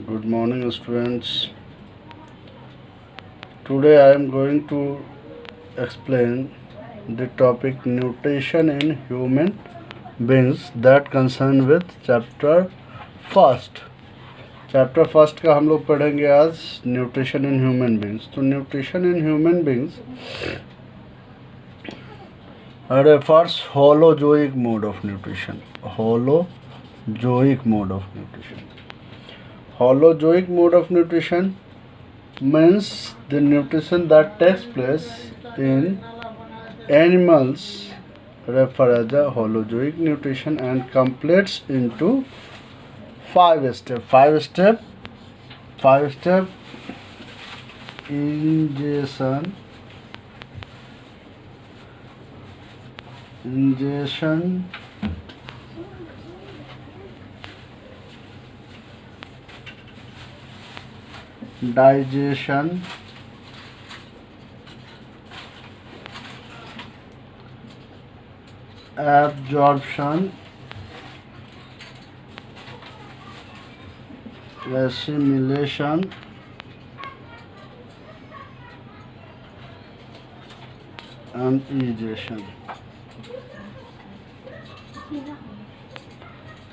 Good morning, students. Today I am going to explain the topic nutrition in human beings that concern with chapter first. Chapter first का हम लोग पढ़ेंगे आज nutrition in human beings. तो nutrition in human beings refers holozoic mode of nutrition. Holozoic mode of nutrition. Holozoic mode of nutrition means the nutrition that takes place in animals refer as a holozoic nutrition and completes into five step ingestion, digestion, absorption, assimilation, and egestion.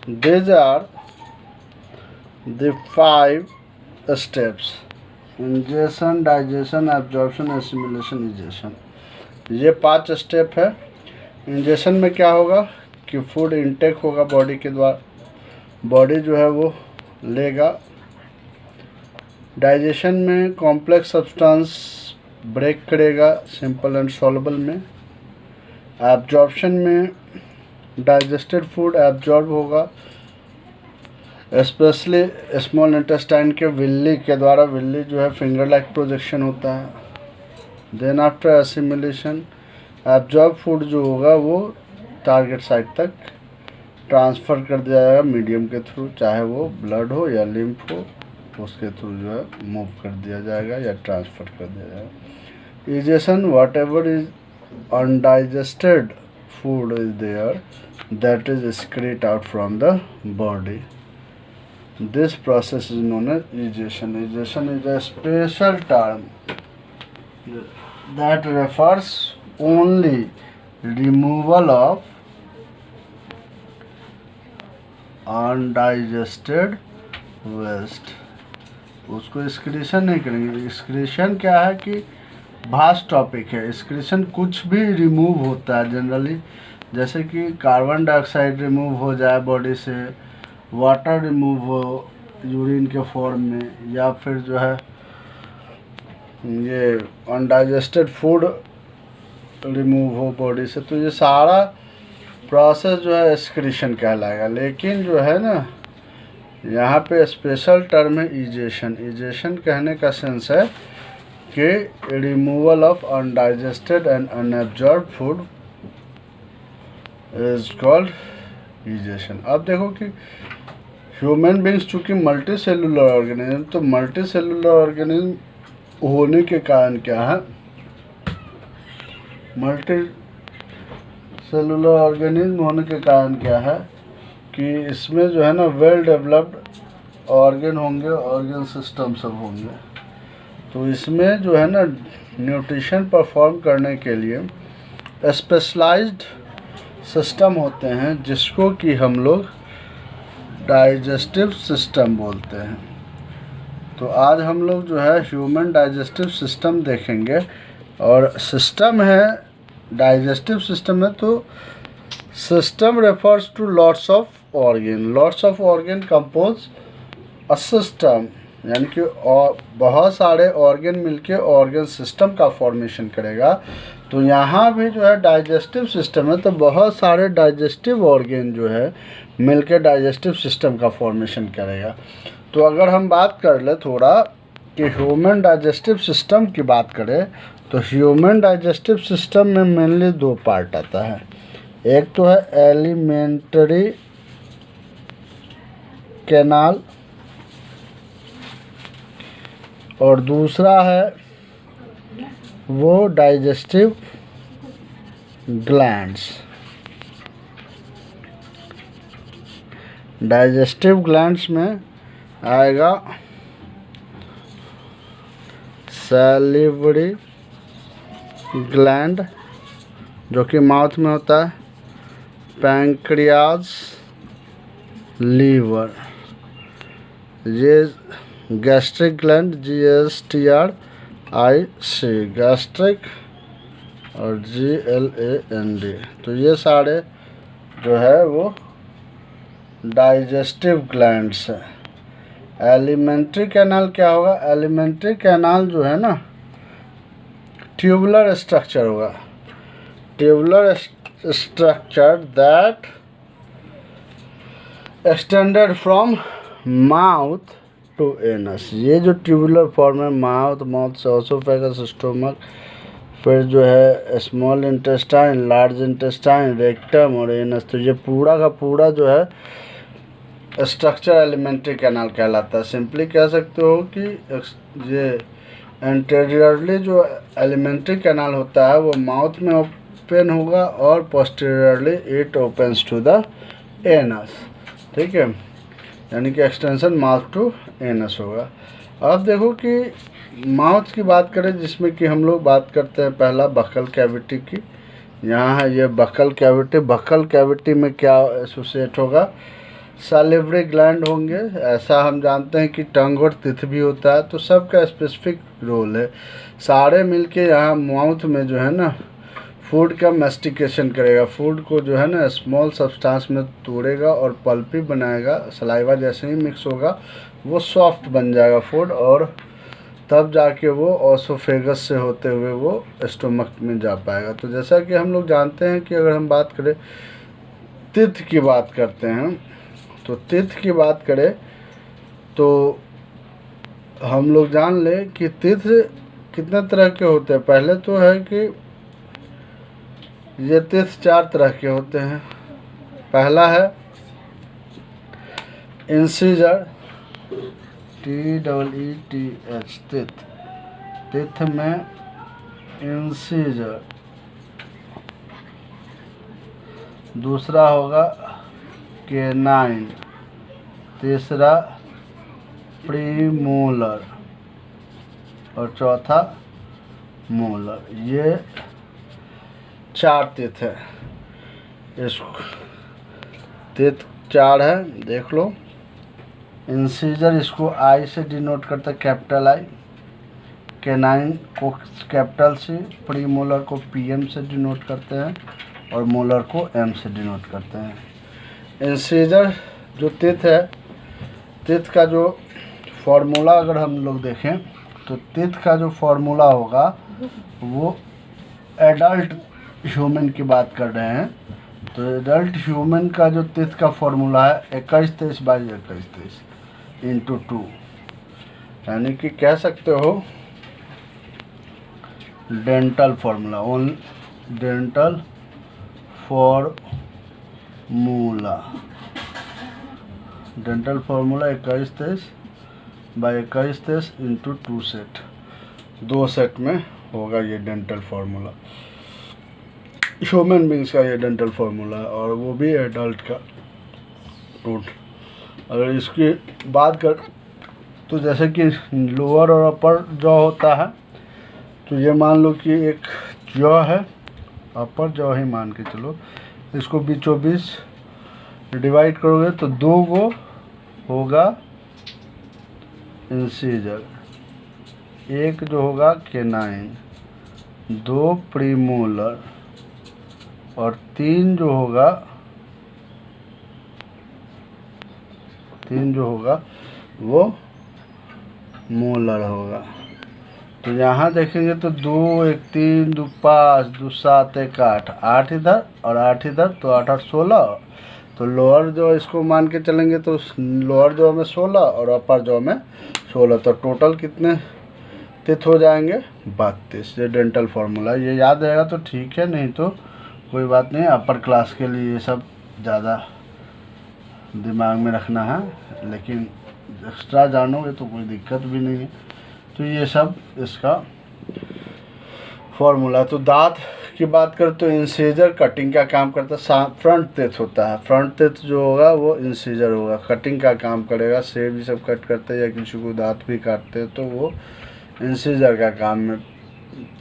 These are the five steps: ingestion, digestion, absorption, assimilation, egestion. ये 5 step है। Injection में क्या होगा कि food intake होगा body के द्वारा, body जो है वो लेगा। डाइजेशन में कॉम्प्लेक्स सब्सटेंस ब्रेक करेगा सिंपल एंड सॉल्युबल में। एब्जॉर्प्शन में डाइजेस्टेड फूड एब्जॉर्ब होगा स्पेशली स्मॉल इंटेस्टाइन के विल्ली के द्वारा। विल्ली जो है फिंगर लाइक प्रोजेक्शन होता है। Then after assimilation absorb food जो होगा वो टारगेट साइट तक ट्रांसफ़र कर दिया जाएगा मीडियम के थ्रू, चाहे वो ब्लड हो या लिम्फ हो, उसके थ्रू जो है मूव कर दिया जाएगा या ट्रांसफ़र कर दिया जाएगा। Egestion what ever is undigested food is there that is excreted out from the body. This process is known as egestion. Egestion is a special term that refers only removal of undigested waste. उसको excretion नहीं करेंगे। Excretion क्या है कि vast topic है। Excretion कुछ भी remove होता है जनरली, जैसे कि कार्बन डाइऑक्साइड रिमूव हो जाए बॉडी से, वाटर रिमूव हो यूरिन के फॉर्म में, या फिर जो है ये अनडाइजेस्टेड फूड रिमूव हो बॉडी से, तो ये सारा प्रोसेस जो है एक्सक्रीशन कहलाएगा। लेकिन जो है ना यहाँ पे स्पेशल टर्म है इजेशन। इजेशन कहने का सेंस है कि removal of undigested and unabsorbed food is called egestion. अब देखो कि ह्यूमन बींग्स चूँकि मल्टी सेलुलर ऑर्गेनिज्म, तो मल्टी सेलुलर ऑर्गेनिज्म होने के कारण क्या है, मल्टी सेलुलर ऑर्गेनिज्म होने के कारण क्या है कि इसमें जो है ना वेल डेवलप्ड ऑर्गन होंगे, ऑर्गन सिस्टम सब होंगे। तो इसमें जो है ना न्यूट्रिशन परफॉर्म करने के लिए स्पेशलाइज्ड सिस्टम होते हैं जिसको कि हम लोग डाइजेस्टिव सिस्टम बोलते हैं। तो आज हम लोग जो है ह्यूमन डाइजेस्टिव सिस्टम देखेंगे। और सिस्टम है, डाइजेस्टिव सिस्टम है, तो system refers to lots of organ. Lots of organ compose a system, यानी कि बहुत सारे ऑर्गन मिलके ऑर्गन सिस्टम का फॉर्मेशन करेगा। तो यहाँ भी जो है डाइजेस्टिव सिस्टम है, तो बहुत सारे डाइजेस्टिव ऑर्गन जो है मिलके डाइजेस्टिव सिस्टम का फॉर्मेशन करेगा। तो अगर हम बात कर ले थोड़ा कि ह्यूमन डाइजेस्टिव सिस्टम की बात करें, तो ह्यूमन डाइजेस्टिव सिस्टम में मेनली 2 पार्ट आता है। एक तो है एलिमेंट्री कैनाल और दूसरा है वो डाइजेस्टिव ग्लैंड्स। डाइजेस्टिव ग्लैंड्स में आएगा सैलिवरी ग्लैंड जो कि माउथ में होता है, पैंक्रियाज, लीवर, ये गैस्ट्रिक ग्लैंड GSTRIC गैस्ट्रिक और GLAND। तो ये सारे जो है वो डाइजेस्टिव ग्लैंड्स है। एलिमेंट्री कैनाल क्या होगा? एलिमेंट्री कैनाल जो है ना ट्यूबुलर स्ट्रक्चर होगा, tubular structure that extended from mouth to anus. ये जो ट्यूबुलर फॉर्म है, माउथ से ओसोफेगस, स्टोमक, फिर जो है small intestine, large intestine, rectum और एनस, तो ये पूरा का पूरा जो है स्ट्रक्चर एलिमेंट्री कैनाल कहलाता है। सिंपली कह सकते हो कि ये एंटेरियरली जो एलिमेंट्री कैनाल होता है वो माउथ में ओपन होगा और posteriorly it opens to the anus. ठीक है, यानी कि एक्सटेंशन माउथ टू एनस होगा। अब देखो कि माउथ की बात करें, जिसमें कि हम लोग बात करते हैं पहला बक्कल कैविटी की। यहाँ है ये बक्कल कैविटी। बक्कल कैविटी में क्या एसोसिएट होगा? सैलिवरी ग्लैंड होंगे। ऐसा हम जानते हैं कि टंग और तिथ भी होता है, तो सबका स्पेसिफिक रोल है। सारे मिलके यहाँ माउथ में जो है ना फूड का मैस्टिकेशन करेगा, फूड को जो है ना स्मॉल सब्सटेंस में तोड़ेगा और पल्पी बनाएगा। सलाइवा जैसे ही मिक्स होगा वो सॉफ्ट बन जाएगा फूड, और तब जाके वो ओसोफेगस से होते हुए वो स्टोमक में जा पाएगा। तो जैसा कि हम लोग जानते हैं कि अगर हम बात करें तिथ की बात करते हैं, तो तिथ की बात करें तो हम लोग जान लें कि तिथ कितने तरह के होते हैं। पहले तो है कि ये तिथ 4 तरह के होते हैं। पहला है इंसीजर, TEETH, तिथ। तिथ में इंसीजर। दूसरा होगा केनाइन। तीसरा प्रीमोलर और चौथा मोलर। ये 4 तिथ है। इसको तिथ 4 है, देख लो। इंसीजर इसको आई से डिनोट करता है, कैपिटल आई। केनाइन को कैपिटल C, प्रीमोलर को PM से डिनोट करते हैं और मोलर को M से डिनोट करते हैं। इंसीजर जो तिथ है, तिथ का जो फॉर्मूला अगर हम लोग देखें तो तिथ का जो फॉर्मूला होगा वो एडल्ट ह्यूमन की बात कर रहे हैं। तो एडल्ट ह्यूमन का जो तिथ का फॉर्मूला है 21-23/21 × 2, यानी कि कह सकते हो dental formula, own dental formula. Dental formula 21-23/21 × 2 set, 2 set में होगा ये डेंटल फार्मूला। ह्यूमन बींग्स का ये डेंटल फार्मूला है और वो भी एडल्ट का रूट। अगर इसकी बात कर तो जैसे कि लोअर और अपर जॉ होता है, तो ये मान लो कि एक जॉ है, अपर जॉ ही मान के चलो। इसको बीचों बीच डिवाइड करोगे तो 2 गो होगा इंसीजर, एक जो होगा केनाइन, 2 प्रीमोलर और 3 जो होगा वो मोलर होगा। तो यहाँ देखेंगे तो 2 1 3 2 5 2 7 1 8, 8 इधर और 8 इधर, तो 8 8 16। तो लोअर जो इसको मान के चलेंगे तो लोअर जो में 16 और अपर जो में 16, तो टोटल कितने तिथ हो जाएंगे? 32। ये डेंटल फार्मूला, ये याद रहेगा तो ठीक है, नहीं तो कोई बात नहीं। अपर क्लास के लिए ये सब ज़्यादा दिमाग में रखना है, लेकिन एक्स्ट्रा जानोगे तो कोई दिक्कत भी नहीं है। तो ये सब इसका फॉर्मूला। तो दांत की बात करें तो इंसीजर कटिंग का काम करता है, फ्रंट टेथ होता है, फ्रंट टेथ जो होगा वो इंसीजर होगा, कटिंग का काम करेगा। सेब ये सब कट करते हैं या किसी को दांत भी काटते हैं तो वो इंसीजर का काम में।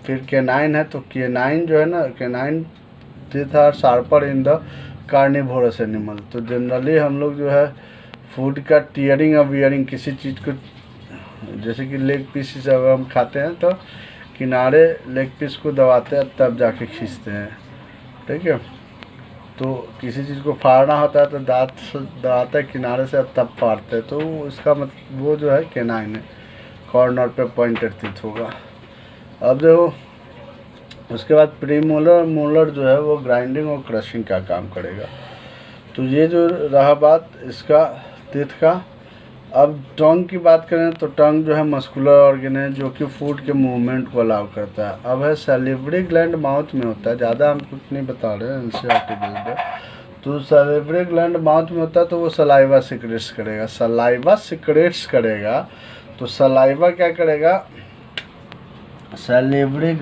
फिर केनाइन है, तो केनाइन जो है ना, canine teeth are sharper in the carnivorous animal. तो जनरली हम लोग जो है फूड का टीयरिंग और वियरिंग, किसी चीज़ को जैसे कि लेग पीस जब हम खाते हैं तो किनारे लेग पीस को दबाते हैं तब जाके खींचते हैं, ठीक है। तो किसी चीज़ को फाड़ना होता है तो दांत से दबाते हैं किनारे से तब फाड़ते हैं, तो इसका मतलब वो जो है केनाइन है, कॉर्नर पे पॉइंटेड टीथ होगा। अब देखो उसके बाद प्रीमोलर, मोलर जो है वो ग्राइंडिंग और क्रशिंग का काम करेगा। तो ये जो रहा बात इसका टीथ का। अब टंग की बात करें तो टंग जो है मस्कुलर ऑर्गन है जो कि फूड के मूवमेंट को अलाउ करता है। अब है सैलिवरी ग्लैंड माउथ में होता है, ज़्यादा हम कुछ नहीं बता रहे हैं एनसीईआरटी बेस्ड है। तो सैलिवरी ग्लैंड माउथ में होता है तो वो सलाइवा सिक्रेट्स करेगा, सलाइवा सिक्रेट्स करेगा। तो सलाइवा क्या करेगा, सैलिवरी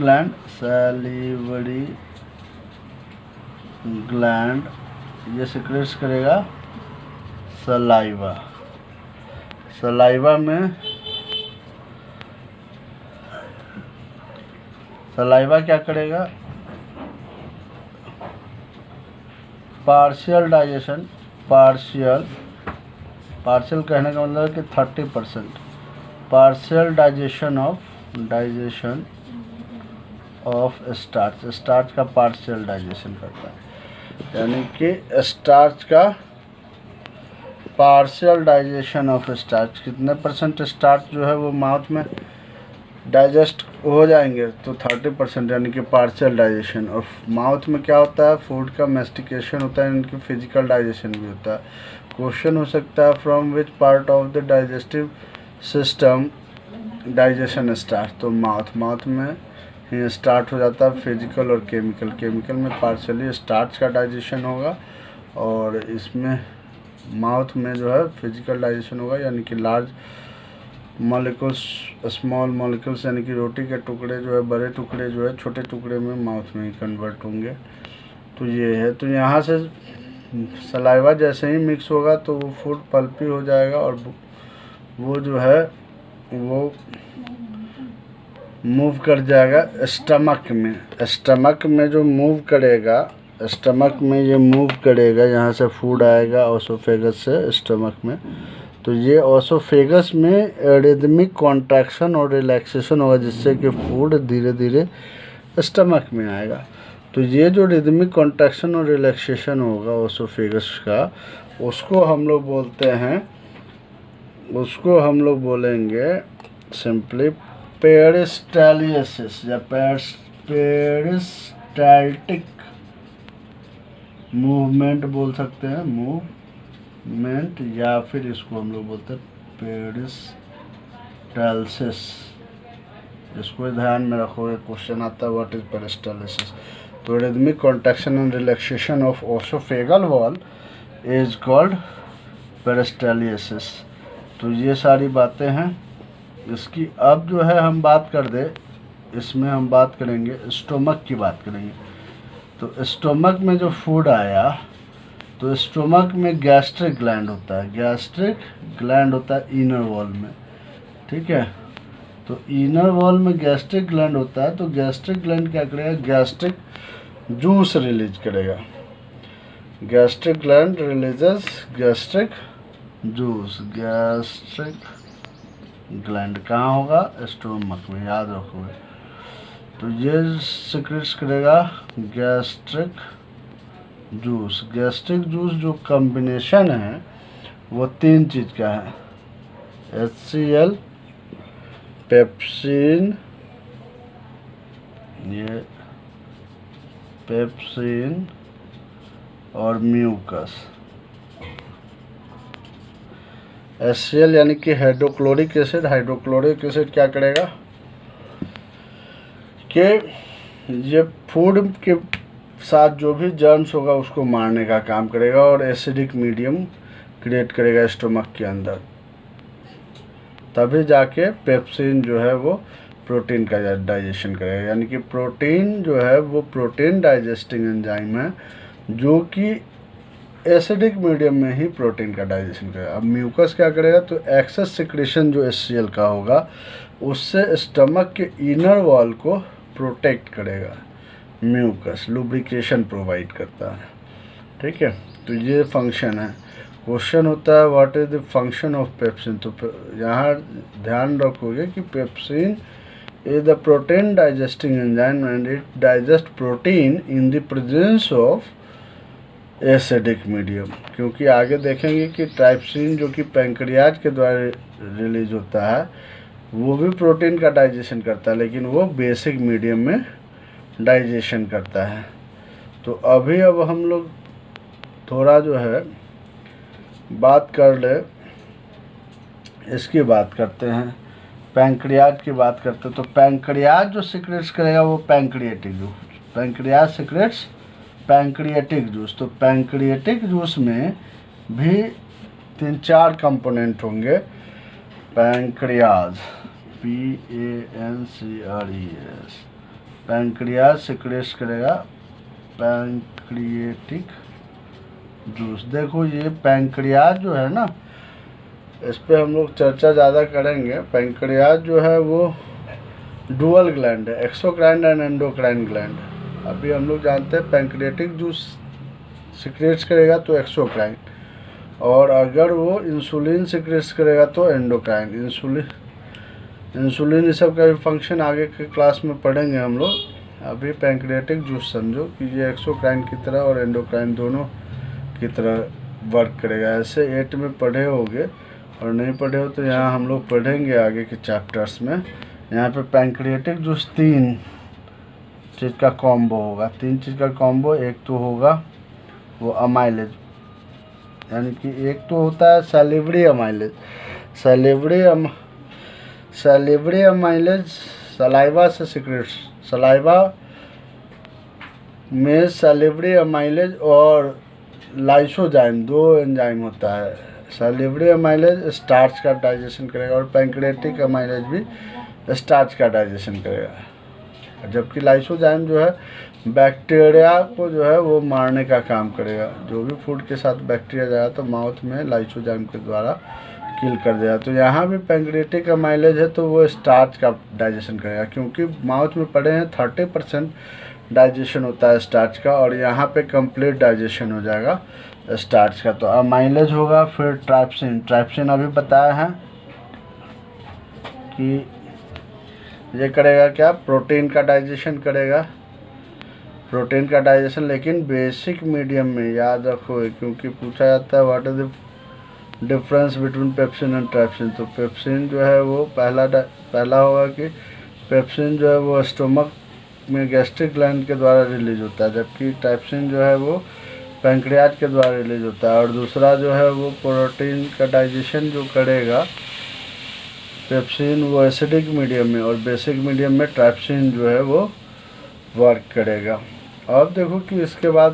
ग्लैंड ये सिक्रेट्स करेगा सलाइवा। सलाइवा में सलाइवा क्या करेगा, पार्शियल डाइजेशन, पार्शियल कहने का मतलब है कि 30% partial digestion of starch, starch का पार्शियल डाइजेशन करता है, यानी कि स्टार्च का पार्शियल डाइजेशन ऑफ स्टार्च। कितने परसेंट स्टार्च जो है वो माउथ में डाइजेस्ट हो जाएंगे, तो 30%, यानी कि पार्शियल डाइजेशन। और माउथ में क्या होता है, फूड का मेस्टिकेशन होता है, इनकी फिजिकल डाइजेशन भी होता है। क्वेश्चन हो सकता है from which part of the digestive system digestion start. तो माउथ में ही स्टार्ट हो जाता है फिजिकल और केमिकल में पार्शियली स्टार्च का डाइजेशन होगा, और इसमें माउथ में जो है फिजिकल डाइजेशन होगा, यानी कि लार्ज मॉलिक्यूल्स, स्मॉल मॉलिक्यूल्स, यानी कि रोटी के टुकड़े जो है बड़े टुकड़े जो है छोटे टुकड़े में माउथ में ही कन्वर्ट होंगे। तो ये है, तो यहाँ से सलाइवा जैसे ही मिक्स होगा तो वो फूड पल्पी हो जाएगा और वो जो है वो मूव कर जाएगा स्टमक में। स्टमक में जो मूव करेगा, स्टमक में ये मूव करेगा, यहाँ से फूड आएगा ओसोफेगस से स्टमक में। तो ये ओसोफेगस में रिदमिक कॉन्ट्रैक्शन और रिलैक्सेशन होगा, जिससे कि फूड धीरे धीरे स्टमक में आएगा। तो ये जो रिदमिक कॉन्ट्रैक्शन और रिलैक्सेशन होगा ओसोफेगस का, उसको हम लोग बोलते हैं, उसको हम लोग बोलेंगे सिंपली पेरिस्टालिसिस या पेरिस्टाल्टिक मूवमेंट बोल सकते हैं, मूवमेंट, या फिर इसको हम लोग बोलते हैं पेरिस्टालसिस। इसको ध्यान में रखोगे, क्वेश्चन आता है व्हाट इज पेरिस्टालसिस। तो rhythmic contraction and relaxation of oesophageal wall is called peristalsis. तो ये सारी बातें हैं इसकी। अब जो है हम बात कर दे, इसमें हम बात करेंगे स्टोमक की बात करेंगे। तो स्टोमक में जो फूड आया, तो स्टोमक में गैस्ट्रिक ग्लैंड होता है, गैस्ट्रिक ग्लैंड होता है इनर वॉल में, ठीक है। तो इनर वॉल में गैस्ट्रिक ग्लैंड होता है, तो गैस्ट्रिक ग्लैंड क्या करेगा, गैस्ट्रिक जूस रिलीज करेगा। Gastric gland releases gastric juice. Gastric gland कहाँ होगा, स्टोमक में, याद रखोगे। तो ये सिक्रेट्स करेगा गैस्ट्रिक जूस। गैस्ट्रिक जूस जो कॉम्बिनेशन है वो 3 चीज़ का है, HCl, पेप्सिन, ये पेप्सिन और म्यूकस। HCl यानी कि हाइड्रोक्लोरिक एसिड। हाइड्रोक्लोरिक एसिड क्या करेगा कि ये फूड के साथ जो भी जर्म्स होगा उसको मारने का काम करेगा और एसिडिक मीडियम क्रिएट करेगा स्टोमक के अंदर। तभी जाके पेप्सिन जो है वो प्रोटीन का डाइजेशन करेगा। यानी कि प्रोटीन जो है वो प्रोटीन डाइजेस्टिंग एंजाइम है जो कि एसिडिक मीडियम में ही प्रोटीन का डाइजेशन करेगा। अब म्यूकस क्या करेगा, तो एक्सेस सिक्रेशन जो HCl का होगा उससे स्टमक के इनर वॉल को प्रोटेक्ट करेगा। म्यूकस लुब्रिकेशन प्रोवाइड करता है, ठीक है। तो ये फंक्शन है। क्वेश्चन होता है what is the function of pepsin. तो यहाँ ध्यान रखोगे कि pepsin is the protein digesting enzyme and it digest protein in the presence of acidic medium. क्योंकि आगे देखेंगे कि ट्राइप्सिन जो कि पैंक्रियाज के द्वारा रिलीज होता है वो भी प्रोटीन का डाइजेशन करता है, लेकिन वो बेसिक मीडियम में डाइजेशन करता है। तो अभी अब हम लोग थोड़ा जो है बात कर ले, इसकी बात करते हैं, पैंक्रियाज की बात करते हैं। तो पैंक्रियाज जो सिक्रेट्स करेगा वो pancreatic juice, pancreas secretes pancreatic juice. तो पैंक्रियाटिक जूस में भी 3-4 कंपोनेंट होंगे। पैंक्रियाज PANCREAS, पैंक्रियाज सिक्रेट्स करेगा पैंक्रियाटिक जूस। देखो ये पैंक्रियाज जो है ना, इस पे हम लोग चर्चा ज़्यादा करेंगे। पैंक्रियाज जो है वो डुअल ग्लैंड है, एक्सोक्राइन एंड एंडोक्राइन ग्लैंड। अभी हम लोग जानते हैं पैंक्रियाटिक जूस सिक्रेट्स करेगा तो एक्सोक्राइन, और अगर वो इंसुलिन सिक्रेट्स करेगा तो एंडोक्राइन। इंसुलिन इस सब का भी फंक्शन आगे के क्लास में पढ़ेंगे हम लोग। अभी पैंक्रियाटिक जूस समझो कि ये एक्सोक्राइन की तरह और एंडोक्राइन दोनों की तरह वर्क करेगा। ऐसे 8 में पढ़े होगे, और नहीं पढ़े हो तो यहाँ हम लोग पढ़ेंगे आगे के चैप्टर्स में। यहाँ पे पैंक्रियाटिक जूस 3 चीज़ का कॉम्बो होगा, 3 चीज़ का कॉम्बो। एक तो होगा वो अमाइलेज, यानी कि एक तो होता है salivary amylase. Salivary amylase saliva से सिक्रेट्स, सलाइवा में सैलिवरी अमाइलेज और लाइसोजाइम 2 एंजाइम होता है। सैलिवरी अमाइलेज स्टार्च का डाइजेशन करेगा और पैंक्रियाटिक अमाइलेज भी स्टार्च का डाइजेशन करेगा, जबकि लाइसोजाइम जो है बैक्टीरिया को जो है वो मारने का काम करेगा। जो भी फूड के साथ बैक्टीरिया जाएगा तो माउथ में लाइसोजाइम के द्वारा किल कर देगा। तो यहाँ भी पैंक्रियाटिक अमाइलेज है तो वो स्टार्च का डाइजेशन करेगा, क्योंकि माउथ में पड़े हैं 30% डाइजेशन होता है स्टार्च का, और यहाँ पे कंप्लीट डाइजेशन हो जाएगा स्टार्च का। तो अमाइलेज होगा। फिर ट्राइप्सिन अभी बताया है कि ये करेगा क्या, प्रोटीन का डाइजेशन करेगा, प्रोटीन का डाइजेशन, लेकिन बेसिक मीडियम में। याद रखो, क्योंकि पूछा जाता है what is the difference between pepsin and trypsin. तो पेप्सिन जो है वो पहला होगा कि पेप्सिन जो है वो स्टोमक में गैस्ट्रिक ग्लैंड के द्वारा रिलीज होता है, जबकि ट्राइप्सिन जो है वो पैंक्रियाज के द्वारा रिलीज होता है। और दूसरा जो है वो प्रोटीन का डाइजेशन जो करेगा पेप्सिन वो एसिडिक मीडियम में, और बेसिक मीडियम में ट्राइप्सिन जो है वो वर्क करेगा। अब देखो कि इसके बाद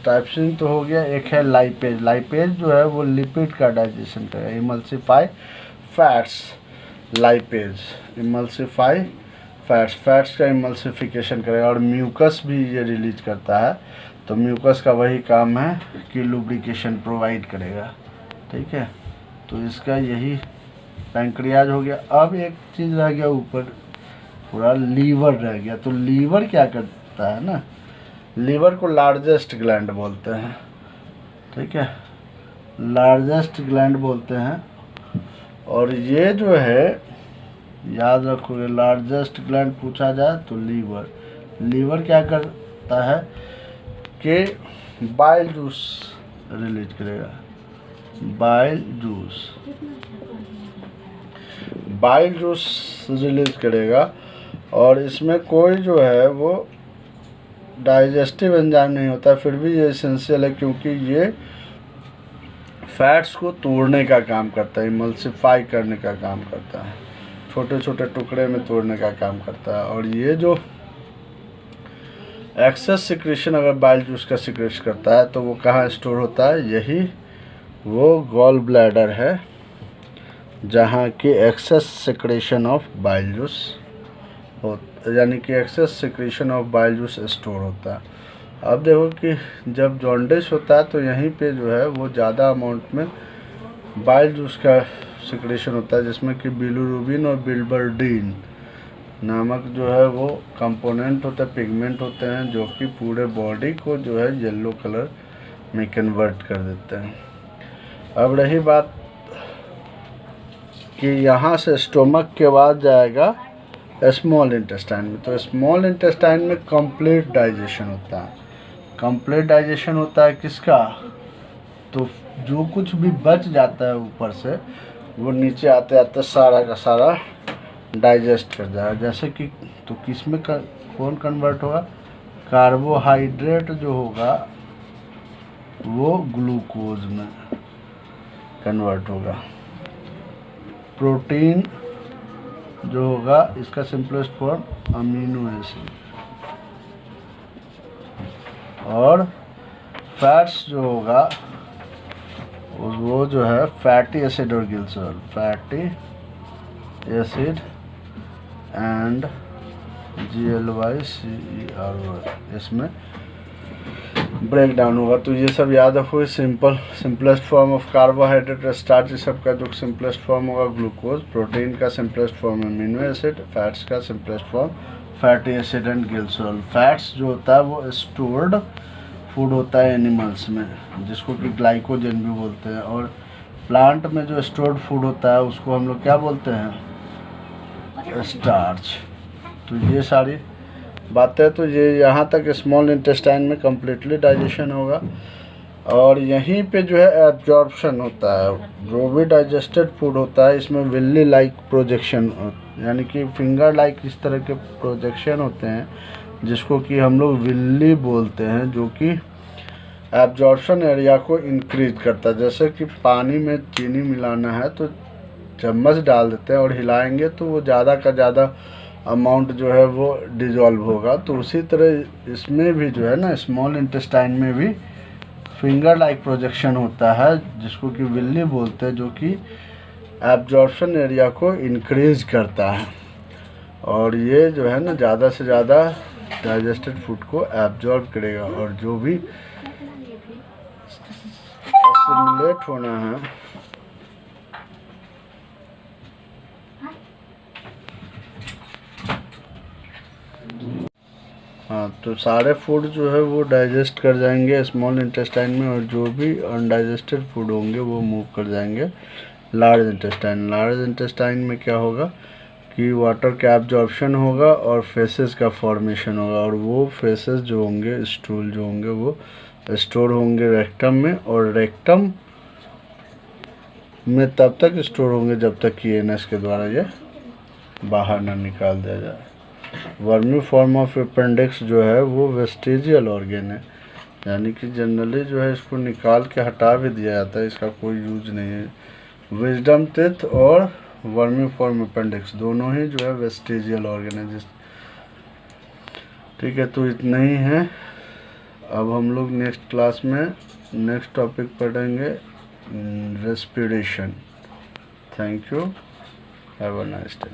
ट्राइप्सिन तो हो गया, एक है लाइपेज। लाइपेज जो है वो लिपिड का डाइजेशन करेगा, emulsify fats. Lipase emulsify fats का इमल्सिफिकेशन करेगा, और म्यूकस भी ये रिलीज करता है। तो म्यूकस का वही काम है कि लुब्रिकेशन प्रोवाइड करेगा, ठीक है। तो इसका यही पैंक्रियाज हो गया। अब एक चीज़ रह गया ऊपर, पूरा लीवर रह गया। तो लीवर क्या करता है ना, लीवर को लार्जेस्ट ग्लैंड बोलते हैं, ठीक है, लार्जेस्ट ग्लैंड बोलते हैं। और ये जो है याद रखोगे, लार्जेस्ट ग्लैंड पूछा जाए तो लीवर क्या करता है कि बाइल जूस रिलीज करेगा, बाइल जूस रिलीज करेगा। और इसमें कोई जो है वो डाइजेस्टिव एंजाइम नहीं होता, फिर भी ये एसेंशियल है, क्योंकि ये फैट्स को तोड़ने का काम करता है, इमल्सिफाई करने का काम करता है, छोटे छोटे टुकड़े में तोड़ने का काम करता है। और ये जो एक्सेस सिक्रेशन अगर बाइल जूस का सिक्रेट करता है तो वो कहाँ स्टोर होता है, यही वो गॉल ब्लैडर है, जहाँ की excess secretion of bile juice हो, यानी कि excess secretion of bile juice store होता है। अब देखो कि जब जॉन्डिस होता है तो यहीं पे जो है वो ज़्यादा अमाउंट में बाइल जूस का सिक्रीशन होता है, जिसमें कि बिलिरुबिन और बिलिबर्डिन नामक जो है वो कंपोनेंट होता है, पिगमेंट होते हैं, जो कि पूरे बॉडी को जो है येलो कलर में कन्वर्ट कर देते हैं। अब रही बात कि यहाँ से स्टोमक के बाद जाएगा स्मॉल इंटेस्टाइन में, तो स्मॉल इंटेस्टाइन में कंप्लीट डाइजेशन होता है। कंप्लीट डाइजेशन होता है किसका? तो जो कुछ भी बच जाता है ऊपर से वो नीचे आते आते सारा का सारा डाइजेस्ट कर जाएगा। जैसे कि तो किस में कौन कन्वर्ट होगा? कार्बोहाइड्रेट जो होगा वो ग्लूकोज में कन्वर्ट होगा। प्रोटीन जो होगा इसका सिंपलेस्ट फॉर्म अमीनो एसिड, और फैट्स जो होगा वो जो है फैटी एसिड और glycerol, fatty acid and GLYCEROL इसमें ब्रेक डाउन होगा। तो ये सब याद रखो। Simplest form of carbohydrate, starch, ये सब का जो सिंपलेस्ट फॉर्म होगा ग्लूकोज, प्रोटीन का simplest form amino acid, fats का simplest form fatty acid and glycerol. Fats जो होता है वो स्टोर्ड फूड होता है एनिमल्स में, जिसको कि ग्लाइकोजन भी बोलते हैं, और प्लांट में जो स्टोर्ड फूड होता है उसको हम लोग क्या बोलते हैं? स्टार्च। तो ये सारी बातें, तो ये यहाँ तक स्मॉल इंटेस्टाइन में कम्प्लीटली डाइजेशन होगा, और यहीं पे जो है एब्जॉर्प्शन होता है। जो भी डाइजेस्टेड फूड होता है इसमें विल्ली लाइक प्रोजेक्शन, यानी कि फिंगर लाइक इस तरह के प्रोजेक्शन होते हैं, जिसको कि हम लोग विल्ली बोलते हैं, जो कि एब्जॉर्प्शन एरिया को इंक्रीज करता है। जैसे कि पानी में चीनी मिलाना है तो चम्मच डाल देते हैं और हिलाएंगे तो वो ज़्यादा का ज़्यादा अमाउंट जो है वो डिजॉल्व होगा। तो उसी तरह इसमें भी जो है ना, स्मॉल इंटेस्टाइन में भी फिंगर लाइक प्रोजेक्शन होता है, जिसको कि विल्ली बोलते हैं, जो कि एब्जॉर्प्शन एरिया को इंक्रीज करता है, और ये जो है ना ज़्यादा से ज़्यादा डाइजेस्टेड फूड को एब्जॉर्ब करेगा, और जो भी एसिमिलेट होना है हाँ, तो सारे फूड जो है वो डाइजेस्ट कर जाएंगे स्मॉल इंटेस्टाइन में, और जो भी अनडाइजेस्टेड फूड होंगे वो मूव कर जाएंगे लार्ज इंटेस्टाइन। लार्ज इंटेस्टाइन में क्या होगा कि वाटर का एब्जॉर्प्शन होगा और फेसेस का फॉर्मेशन होगा, और वो फेसेस जो होंगे, स्टूल जो होंगे, वो स्टोर होंगे रेक्टम में, और रेक्टम में तब तक स्टोर होंगे जब तक कि एनस के द्वारा ये बाहर ना निकाल दिया जाए। वर्मी फॉर्म ऑफ अपेंडिक्स जो है वो वेस्टिजियल ऑर्गेन है, यानी कि जनरली जो है इसको निकाल के हटा भी दिया जाता है, इसका कोई यूज नहीं है। विजडम टीथ और वर्मी फॉर्म अपेंडिक्स दोनों ही जो है वेस्टिजियल ऑर्गेन है। ठीक है, तो इतना ही है। अब हम लोग नेक्स्ट क्लास में नेक्स्ट टॉपिक पढ़ेंगे respiration. Thank you, have a nice day.